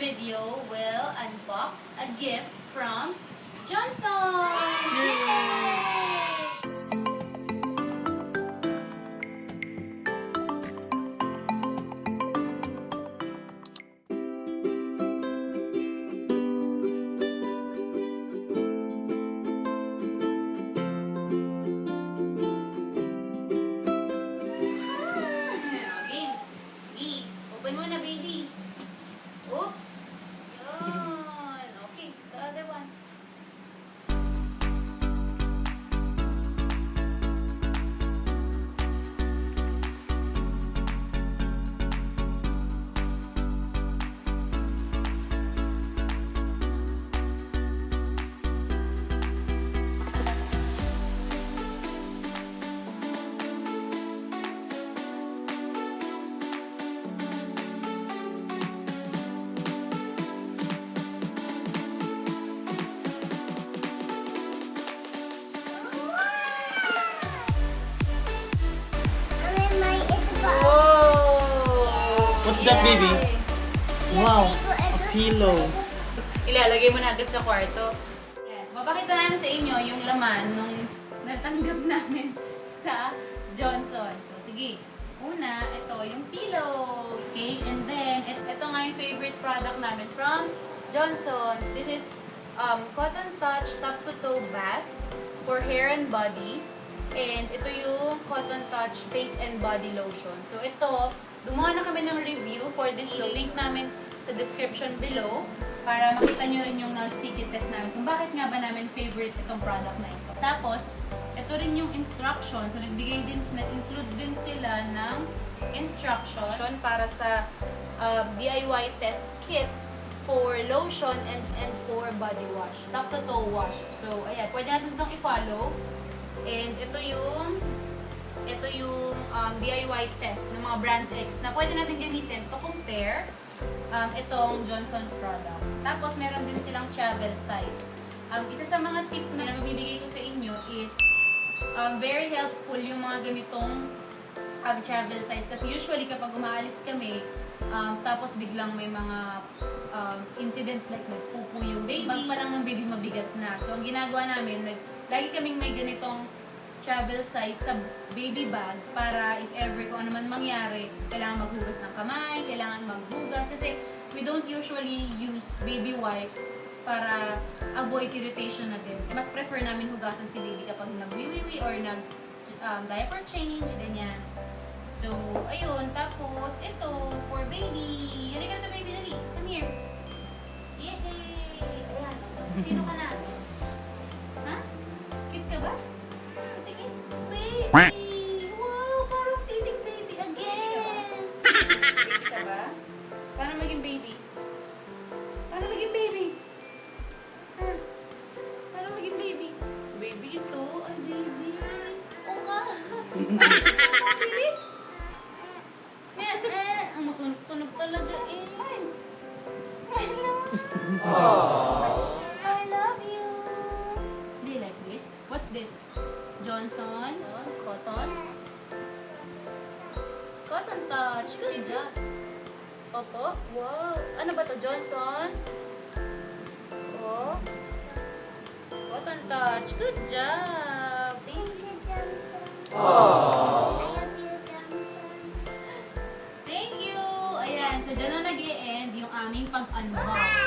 video will unbox a gift from JNJXUN! Yay! Open mo na, baby. Oops. Yun. Okay, the other one. What's that, baby? Wow, a pillow. Ilalagay mo na agad sa kwarto. Yes, papakita namin sa inyo yung laman nung natanggap namin sa JNJXUN. So, sige. Una, ito yung pillow. Okay? And then, ito nga yung favorite product namin from JNJXUN. This is Cotton Touch Top to Toe Bath for hair and body. And ito yung Cotton Touch Face and Body Lotion. So, ito, gumawa na kami ng review for this. Link namin sa description below para makita nyo rin yung non-sticky test namin kung bakit nga ba namin favorite itong product na ito. Tapos, ito rin yung instruction. So, nag-include din sila ng instruction para sa DIY test kit for lotion and for body wash. Top to toe wash. So, ayan. Pwede natin itong i-follow. And ito yung DIY test ng mga brand X na pwede natin gamitin to compare itong JNJXUN's products. Tapos, meron din silang travel size. Isa sa mga tip na mabibigay ko sa inyo is very helpful yung mga ganitong travel size. Kasi usually, kapag umaalis kami, tapos biglang may mga incidents like nagpupo yung baby, bag pa lang ng baby mabigat na. So, ang ginagawa namin, lagi kaming may ganitong travel size sa baby bag para if ever kung ano man mangyari, kailangan maghugas ng kamay, kailangan maghugas kasi we don't usually use baby wipes para avoid irritation na din. Mas prefer namin hugasan si baby kapag nagwiwiwi or diaper change, ganyan. So, ayun. Tapos, ito, for baby. Halika na baby, dali. Come here. Yay! Ayan. So, sino ka na? Ha? Cute ka ba? Baby! Wow! Parang feeling baby again! Baby ka ba? Paano maging baby? Paano maging baby? Ha? Paano maging baby? Baby ito? Ay, baby! Oo nga! Baby? Ang matunog talaga eh. Smile! Smile naman! I love you! Do you like this? What's this? JNJXUN, Cotton Touch. Good job. Opo. Wow. Ano ba to? JNJXUN? Oh. Cotton Touch. Good job. Thank you, JNJXUN. I love you, JNJXUN. Thank you. Ayan. So, dyan na nag-e-end yung aming pag-unbox.